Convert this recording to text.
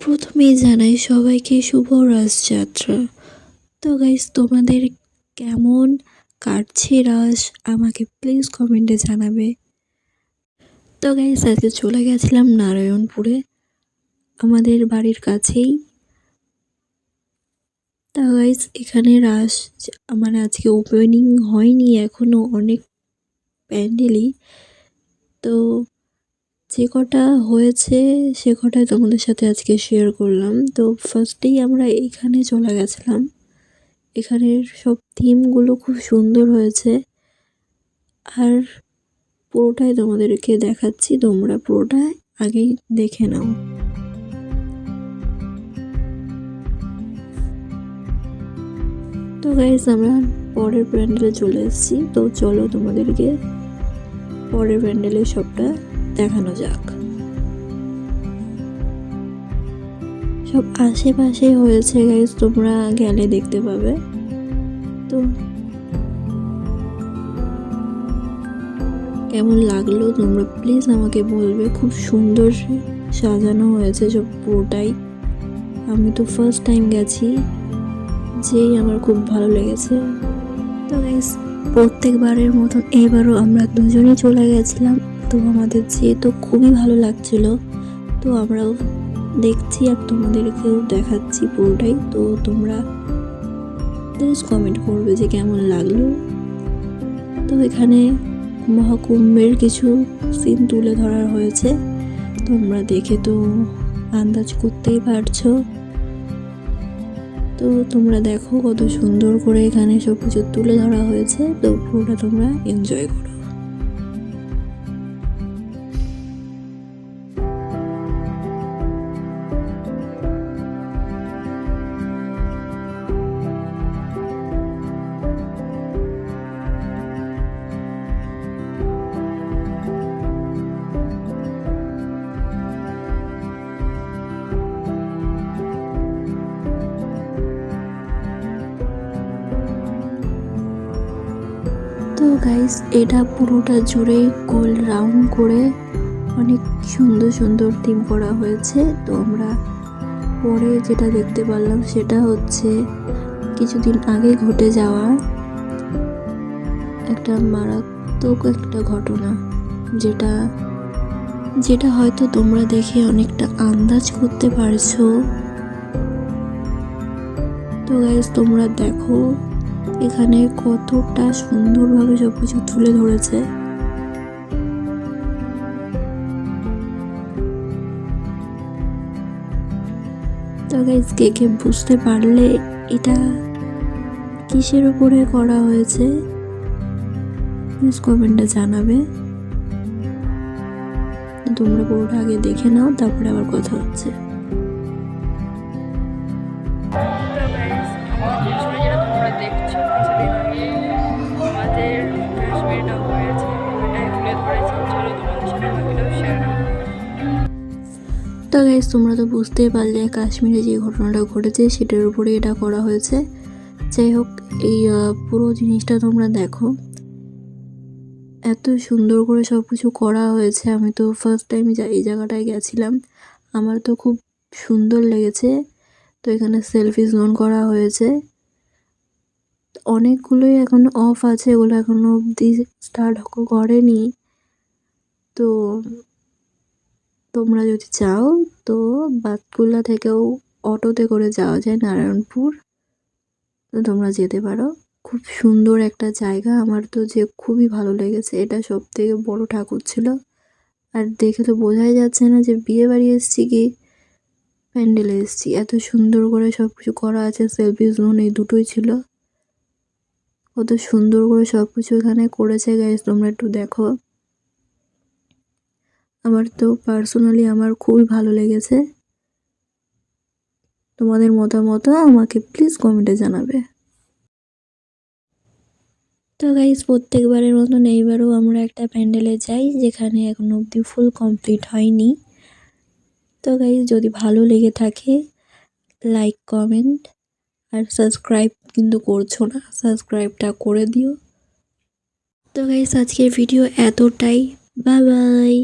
প্রথমেই জানাই সবাইকে শুভ রাসযাত্রা। তো গাইস, তোমাদের কেমন কাটছে রাস আমাকে প্লিজ কমেন্টে জানাবে। তো গাইস, আজকে চলে গেছিলাম নারায়ণপুরে, আমাদের বাড়ির কাছেই। তা গাইস, এখানে রাস মানে আজকে ওপেনিং হয়নি এখনো, অনেক প্যান্ডেলই। তো যে কটা হয়েছে সে কটাই তোমাদের সাথে আজকে শেয়ার করলাম। তো ফার্স্টেই আমরা এখানে চলে গেছিলাম। এখানের সব থিমগুলো খুব সুন্দর হয়েছে, আর পুরোটাই তোমাদেরকে দেখাচ্ছি, তোমরা পুরোটাই আগেই দেখে নাও। তো গাইস, আমরা পরের প্যান্ডেলে চলে এসেছি। তো চলো তোমাদেরকে পরের প্যান্ডেলে সবটা দেখানো যাক। সব আশেপাশে হয়েছে গাইস, তোমরা গেলে দেখতে পাবে। তো কেমন লাগলো তোমরা প্লিজ আমাকে বলবে। খুব সুন্দর সাজানো হয়েছে সব পুরোটাই। আমি তো ফার্স্ট টাইম গেছি, যেই আমার খুব ভালো লেগেছে। তো গাইস, প্রত্যেকবারের মতন এবারও আমরা দুজনেই চলে গেছিলাম। তো আমাদের যেহেতু খুবই ভালো লাগছিল, তো আমরাও দেখছি আর তোমাদেরকেও দেখাচ্ছি পুরোটাই। তো তোমরা প্লিজ কমেন্ট করবে যে কেমন লাগলো। তো এখানে মহাকুম্ভের কিছু সিন তুলে ধরা হয়েছে, তোমরা দেখে তো আন্দাজ করতেই পারছো। তো তোমরা দেখো কত সুন্দর করে এখানে সব কিছু তুলে ধরা হয়েছে। তো পুরোটা তোমরা এনজয় করো। তো গাইস, এটা পুরোটা জুড়ে গোল রাউন্ড করে অনেক সুন্দর সুন্দর থিম করা হয়েছে। তো আমরা পরে যেটা দেখতে পারলাম সেটা হচ্ছে কিছুদিন আগে ঘটে যাওয়া একটা মারাত্মক একটা ঘটনা, যেটা যেটা হয়তো তোমরা দেখে অনেকটা আন্দাজ করতে পারছো। তো গাইস, তোমরা দেখো এখানে কতটা সুন্দরভাবে সবকিছু তুলে ধরেছে। তো গাইস, কে কে বুঝতে পারলে এটা কিসের উপরে করা হয়েছে প্লিজ কমেন্টে জানাবে। তোমরা পুরোটা আগে দেখে নাও, তারপরে আবার কথা হচ্ছে। তোমরা দেখছো কিছুদিন আগে আমাদের কাশ্মীরটা হয়েছে, ওটাই তুলে ধরেছি। চলো তোমাদের সাথে বাকিটাও শেয়ার করো। তো গাইস, তোমরা তো বুঝতেই পারলে কাশ্মীরে যে ঘটনাটা ঘটেছে সেটার উপরে এটা করা হয়েছে। যাই হোক, এই পুরো জিনিসটা তোমরা দেখো, এত সুন্দর করে সব কিছু করা হয়েছে। আমি তো ফার্স্ট টাইম এই জায়গাটায় গেছিলাম, আমার তো খুব সুন্দর লেগেছে। তো এখানে সেলফি জোন করা হয়েছে, অনেকগুলোই এখন অফ আছে, এগুলো এখনো অবধি স্টার্ট করেনি। তো তোমরা যদি চাও তো বাতকুল্লা থেকেও অটোতে করে যাওয়া যায় নারায়ণপুর, তো তোমরা যেতে পারো। খুব সুন্দর একটা জায়গা, আমার তো যে খুবই ভালো লেগেছে। এটা সব থেকে বড় ঠাকুর ছিল, আর দেখে তো বোঝাই যাচ্ছে না যে বিয়ে বাড়ি এসছি কি প্যান্ডেলে এসছি। এত সুন্দর করে সব কিছু করা আছে, সেলফি জোন এই দুটোই ছিল। কত সুন্দর করে সব কিছু এখানে করেছে গাইস, তোমরা একটু দেখো। আমার তো পার্সোনালি আমার খুবই ভালো লেগেছে। তোমাদের মতামত আমাকে প্লিজ কমেন্টে জানাবে। তো গাইস, প্রত্যেকবারের মতন এইবারও আমরা একটা প্যান্ডেলে যাই যেখানে এখনো অবধি ফুল কমপ্লিট হয়নি। তো গাইস, যদি ভালো লেগে থাকে লাইক কমেন্ট আর সাবস্ক্রাইব কিন্তু করছো না, সাবস্ক্রাইবটা করে দিও। তো গাইস, আজকের ভিডিও এতটাই। Bye bye.